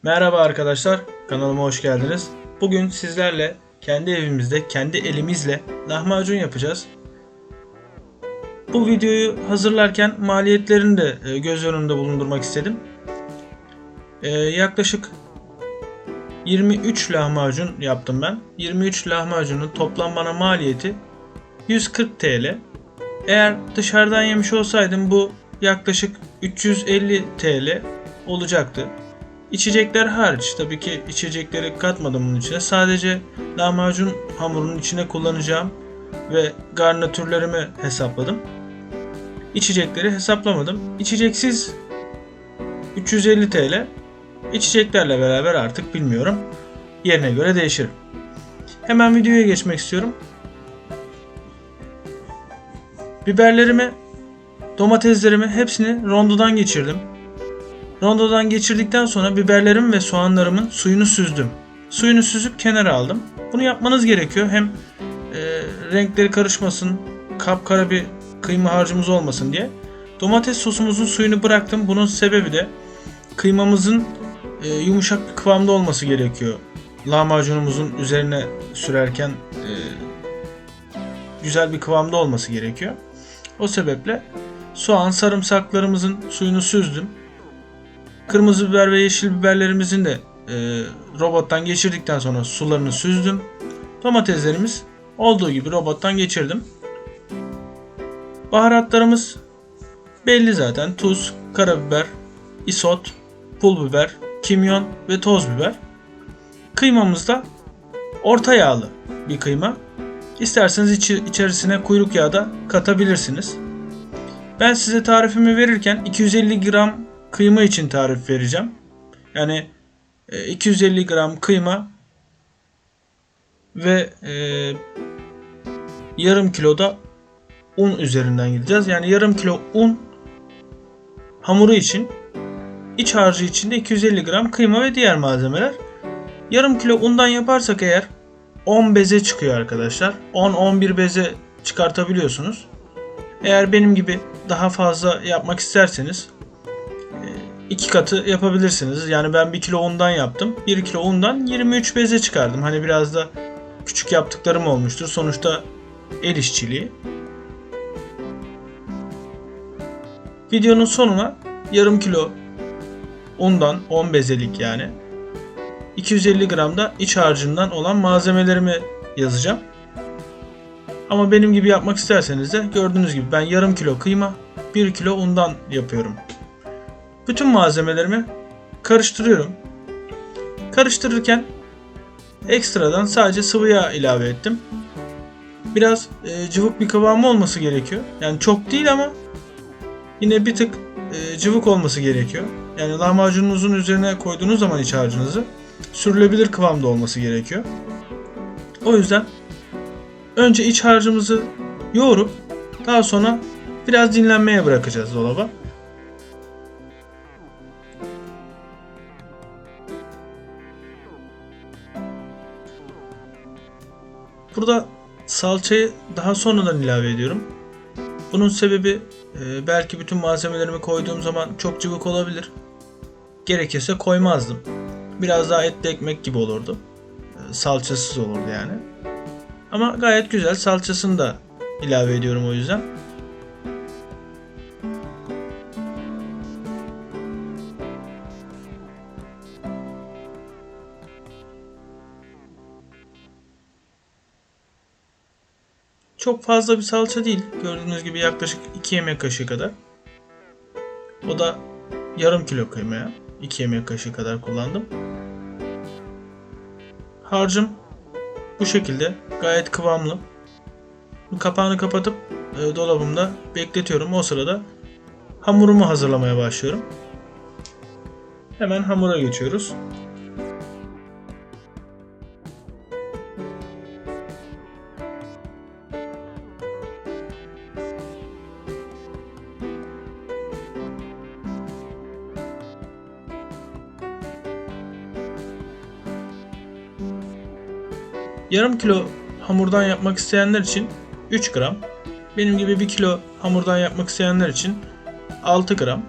Merhaba arkadaşlar, kanalıma hoş geldiniz. Bugün sizlerle kendi evimizde, kendi elimizle lahmacun yapacağız. Bu videoyu hazırlarken maliyetlerini de göz önünde bulundurmak istedim. Yaklaşık 23 lahmacun yaptım ben. 23 lahmacunun toplam bana maliyeti 140 TL. Eğer dışarıdan yemiş olsaydım bu yaklaşık 350 TL olacaktı. İçecekler hariç, tabii ki içecekleri katmadım bunun içine. Sadece lahmacun hamurunun içine kullanacağım ve garnitürlerimi hesapladım. İçecekleri hesaplamadım. İçeceksiz 350 TL. İçeceklerle beraber artık bilmiyorum. Yerine göre değişir. Hemen videoya geçmek istiyorum. Biberlerimi, domateslerimi hepsini rondodan geçirdim. Rondodan geçirdikten sonra biberlerim ve soğanlarımın suyunu süzdüm. Suyunu süzüp kenara aldım. Bunu yapmanız gerekiyor. Hem renkleri karışmasın, kapkara bir kıyma harcımız olmasın diye. Domates sosumuzun suyunu bıraktım. Bunun sebebi de kıymamızın yumuşak bir kıvamda olması gerekiyor. Lahmacunumuzun üzerine sürerken güzel bir kıvamda olması gerekiyor. O sebeple soğan, sarımsaklarımızın suyunu süzdüm. Kırmızı biber ve yeşil biberlerimizin de robottan geçirdikten sonra sularını süzdüm. Domateslerimiz olduğu gibi robottan geçirdim. Baharatlarımız belli zaten. Tuz, karabiber, isot, pul biber, kimyon ve toz biber. Kıymamız da orta yağlı bir kıyma. İsterseniz içerisine kuyruk yağı da katabilirsiniz. Ben size tarifimi verirken 250 gram kıyma için tarif vereceğim. Yani 250 gram kıyma ve yarım kilo da un üzerinden gideceğiz. Yani yarım kilo un hamuru için, iç harcı için de 250 gram kıyma ve diğer malzemeler. Yarım kilo undan yaparsak eğer 10 beze çıkıyor arkadaşlar. 10-11 beze çıkartabiliyorsunuz. Eğer benim gibi daha fazla yapmak isterseniz 2 katı yapabilirsiniz. Yani ben 1 kilo undan yaptım. 1 kilo undan 23 beze çıkardım. Hani biraz da küçük yaptıklarım olmuştur. Sonuçta el işçiliği. Videonun sonuna yarım kilo undan 10 bezelik yani 250 gram da iç harcından olan malzemelerimi yazacağım. Ama benim gibi yapmak isterseniz de gördüğünüz gibi ben yarım kilo kıyma 1 kilo undan yapıyorum. Bütün malzemelerimi karıştırıyorum. Karıştırırken ekstradan sadece sıvı yağ ilave ettim. Biraz cıvık bir kıvamı olması gerekiyor. Yani çok değil ama yine bir tık cıvık olması gerekiyor. Yani lahmacununuzun üzerine koyduğunuz zaman iç harcınızı sürülebilir kıvamda olması gerekiyor. O yüzden önce iç harcımızı yoğurup daha sonra biraz dinlenmeye bırakacağız dolaba. Burada salçayı daha sonradan ilave ediyorum. Bunun sebebi belki bütün malzemelerimi koyduğum zaman çok cıvık olabilir. Gerekirse koymazdım. Biraz daha etli ekmek gibi olurdu. Salçasız olurdu yani. Ama gayet güzel, salçasını da ilave ediyorum o yüzden. Çok fazla bir salça değil. Gördüğünüz gibi yaklaşık 2 yemek kaşığı kadar. O da yarım kilo kıymaya 2 yemek kaşığı kadar kullandım. Harcım bu şekilde gayet kıvamlı. Kapağını kapatıp dolabımda bekletiyorum. O sırada hamurumu hazırlamaya başlıyorum. Hemen hamura geçiyoruz. Yarım kilo hamurdan yapmak isteyenler için 3 gram. Benim gibi 1 kilo hamurdan yapmak isteyenler için 6 gram.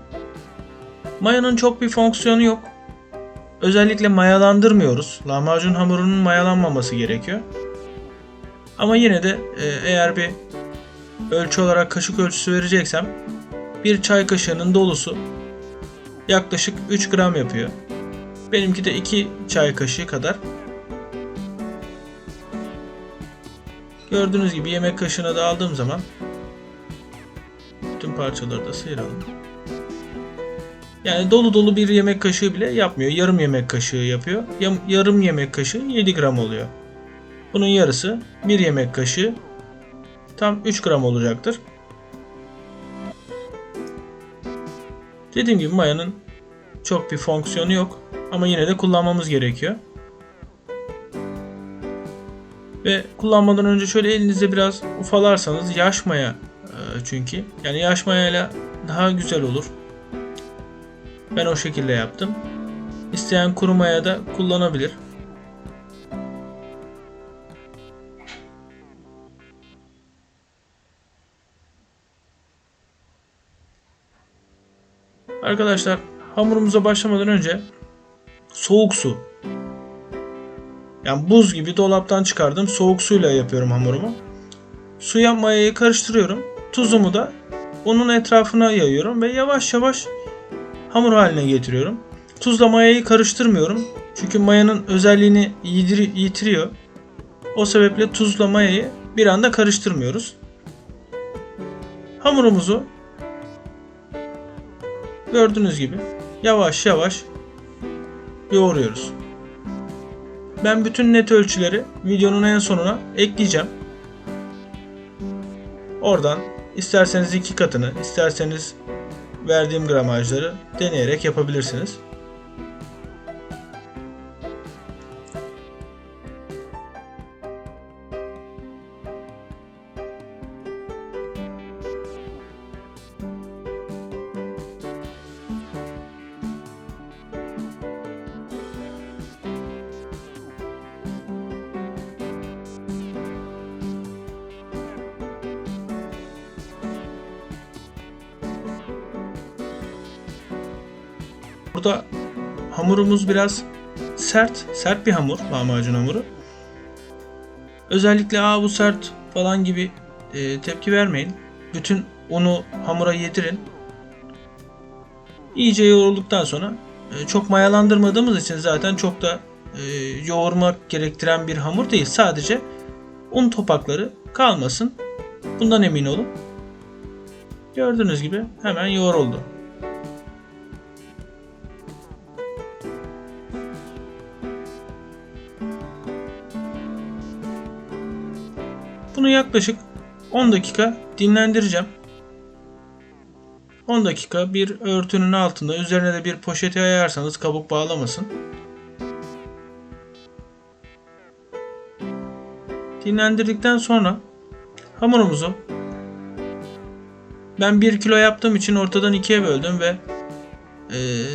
Mayanın çok bir fonksiyonu yok. özellikle mayalandırmıyoruz. Lahmacun hamurunun mayalanmaması gerekiyor. Ama yine de eğer bir ölçü olarak kaşık ölçüsü vereceksem bir çay kaşığının dolusu yaklaşık 3 gram yapıyor. Benimki de 2 çay kaşığı kadar. Gördüğünüz gibi yemek kaşığına da aldığım zaman bütün parçaları da sıyıralım. Yani dolu dolu bir yemek kaşığı bile yapmıyor. Yarım yemek kaşığı yapıyor. Yarım yemek kaşığı 7 gram oluyor. Bunun yarısı 1 yemek kaşığı tam 3 gram olacaktır. Dediğim gibi mayanın çok bir fonksiyonu yok. Ama yine de kullanmamız gerekiyor. Ve kullanmadan önce şöyle elinizde biraz ufalarsanız yaş maya çünkü. Yani yaş mayayla daha güzel olur. Ben o şekilde yaptım. İsteyen kuru maya da kullanabilir. Arkadaşlar hamurumuza başlamadan önce soğuk su. Yani buz gibi dolaptan çıkardığım soğuk suyla yapıyorum hamurumu. Suya mayayı karıştırıyorum. Tuzumu da onun etrafına yayıyorum ve yavaş yavaş hamur haline getiriyorum. Tuzla mayayı karıştırmıyorum. Çünkü mayanın özelliğini yitiriyor. O sebeple tuzla mayayı bir anda karıştırmıyoruz. Hamurumuzu gördüğünüz gibi yavaş yavaş yoğuruyoruz. Ben bütün net ölçüleri videonun en sonuna ekleyeceğim. Oradan isterseniz 2 katını, isterseniz verdiğim gramajları deneyerek yapabilirsiniz. Burada hamurumuz biraz sert bir hamur, lahmacun hamuru. Özellikle bu sert falan gibi tepki vermeyin. Bütün unu hamura yedirin. İyice yoğrulduktan sonra çok mayalandırmadığımız için zaten çok da yoğurmak gerektiren bir hamur değil. Sadece un topakları kalmasın. Bundan emin olun. Gördüğünüz gibi hemen yoğruldu. Bunu yaklaşık 10 dakika dinlendireceğim. 10 dakika bir örtünün altında, üzerine de bir poşete yayarsanız kabuk bağlamasın. Dinlendirdikten sonra hamurumuzu ben 1 kilo yaptığım için ortadan 2'ye böldüm ve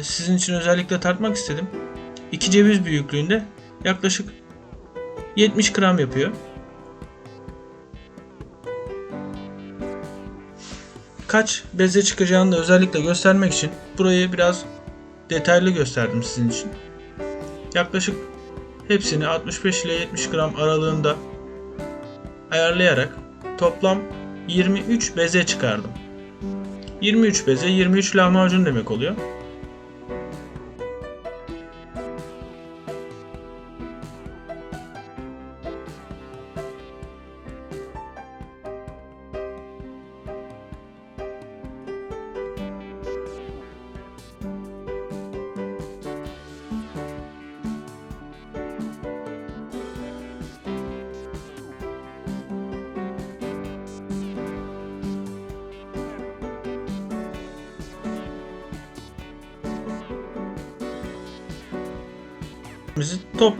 sizin için özellikle tartmak istedim. 2 ceviz büyüklüğünde yaklaşık 70 gram yapıyor. Kaç beze çıkacağını da özellikle göstermek için burayı biraz detaylı gösterdim sizin için. Yaklaşık hepsini 65 ile 70 gram aralığında ayarlayarak toplam 23 beze çıkardım. 23 beze 23 lahmacun demek oluyor.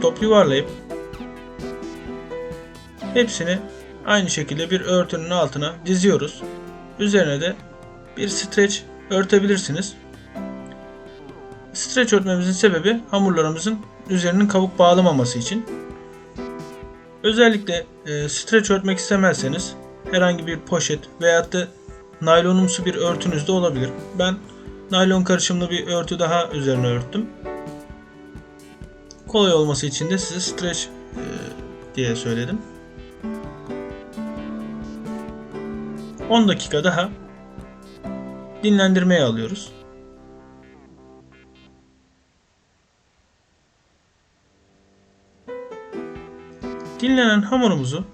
Top yuvarlayıp hepsini aynı şekilde bir örtünün altına diziyoruz. Üzerine de bir streç örtebilirsiniz. Streç örtmemizin sebebi hamurlarımızın üzerinin kabuk bağlamaması için. Özellikle streç örtmek istemezseniz herhangi bir poşet veyahut da naylonumsu bir örtünüz de olabilir. Ben naylon karışımlı bir örtü daha üzerine örttüm. Kolay olması için de size streç diye söyledim. 10 dakika daha dinlendirmeye alıyoruz. Dinlenen hamurumuzu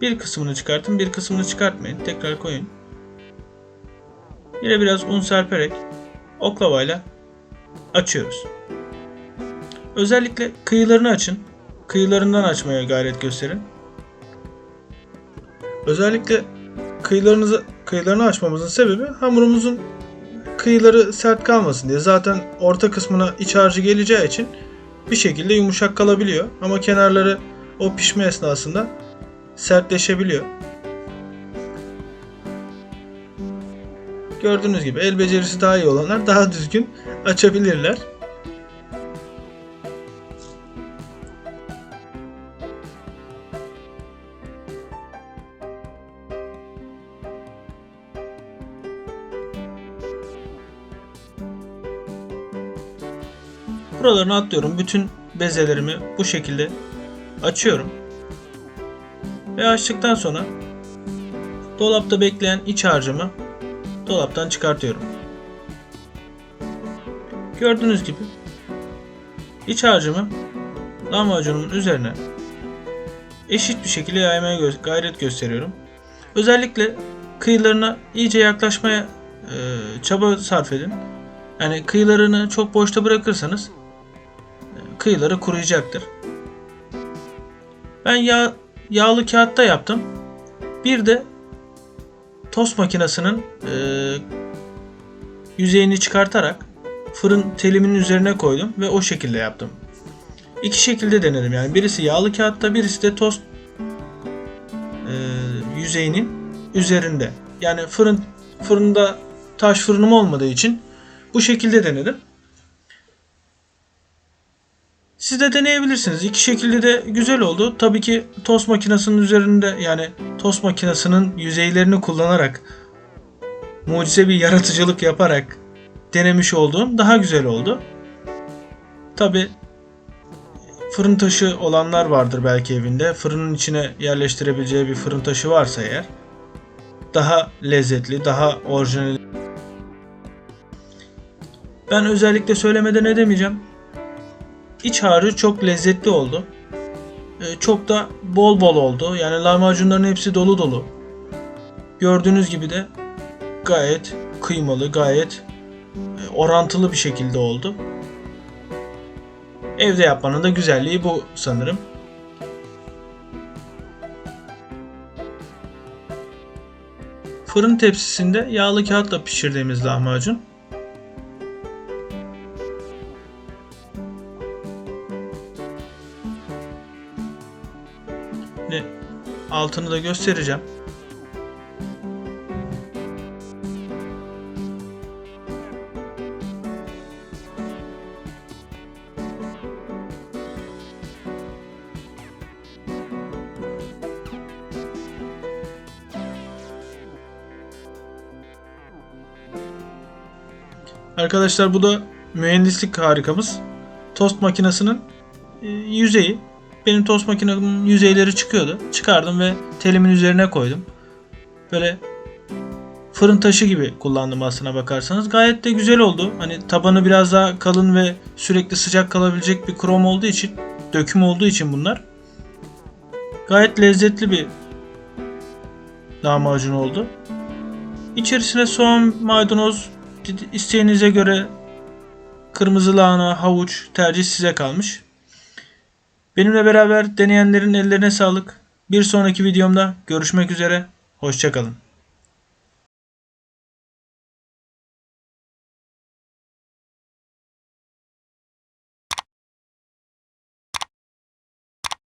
bir kısmını çıkartın, bir kısmını çıkartmayın. Tekrar koyun. Yine biraz un serperek oklavayla açıyoruz. Özellikle kıyılarını açın. Kıyılarından açmaya gayret gösterin. Özellikle kıyılarını açmamızın sebebi hamurumuzun kıyıları sert kalmasın diye. Zaten orta kısmına iç harcı geleceği için bir şekilde yumuşak kalabiliyor. Ama kenarları o pişme esnasında sertleşebiliyor. Gördüğünüz gibi el becerisi daha iyi olanlar daha düzgün açabilirler. Buralarını atlıyorum. Bütün bezelerimi bu şekilde açıyorum. Ve açtıktan sonra dolapta bekleyen iç harcımı dolaptan çıkartıyorum. Gördüğünüz gibi iç harcımı lahmacunumun üzerine eşit bir şekilde yaymaya gayret gösteriyorum. Özellikle kıyılarına iyice yaklaşmaya çaba sarf edin. Yani kıyılarını çok boşta bırakırsanız kıyıları kuruyacaktır. Ben yağlı kağıtta yaptım. Bir de tost makinesinin yüzeyini çıkartarak fırın telimin üzerine koydum ve o şekilde yaptım. İki şekilde denedim yani. Birisi yağlı kağıtta, birisi de tost yüzeyinin üzerinde. Yani fırında taş fırınım olmadığı için bu şekilde denedim. Siz de deneyebilirsiniz. İki şekilde de güzel oldu. Tabii ki tost makinesinin üzerinde, yani tost makinesinin yüzeylerini kullanarak mucize bir yaratıcılık yaparak denemiş olduğum daha güzel oldu. Tabii fırın taşı olanlar vardır belki evinde. Fırının içine yerleştirebileceği bir fırın taşı varsa eğer daha lezzetli, daha orijinal. Ben özellikle söylemeden edemeyeceğim. İç harcı çok lezzetli oldu. Çok da bol bol oldu. Yani lahmacunların hepsi dolu dolu. Gördüğünüz gibi de gayet kıymalı, gayet orantılı bir şekilde oldu. Evde yapmanın da güzelliği bu sanırım. Fırın tepsisinde yağlı kağıtla pişirdiğimiz lahmacun. Altını da göstereceğim. Arkadaşlar bu da mühendislik harikamız. Tost makinesinin yüzeyi. Benim tost makinemin yüzeyleri çıkıyordu. Çıkardım ve telimin üzerine koydum. Böyle fırın taşı gibi kullandım aslına bakarsanız. Gayet de güzel oldu. Hani tabanı biraz daha kalın ve sürekli sıcak kalabilecek bir krom olduğu için, döküm olduğu için bunlar. Gayet lezzetli bir lahmacun oldu. İçerisine soğan, maydanoz, isteğinize göre kırmızı lahana, havuç, tercih size kalmış. Benimle beraber deneyenlerin ellerine sağlık. Bir sonraki videomda görüşmek üzere. Hoşça kalın.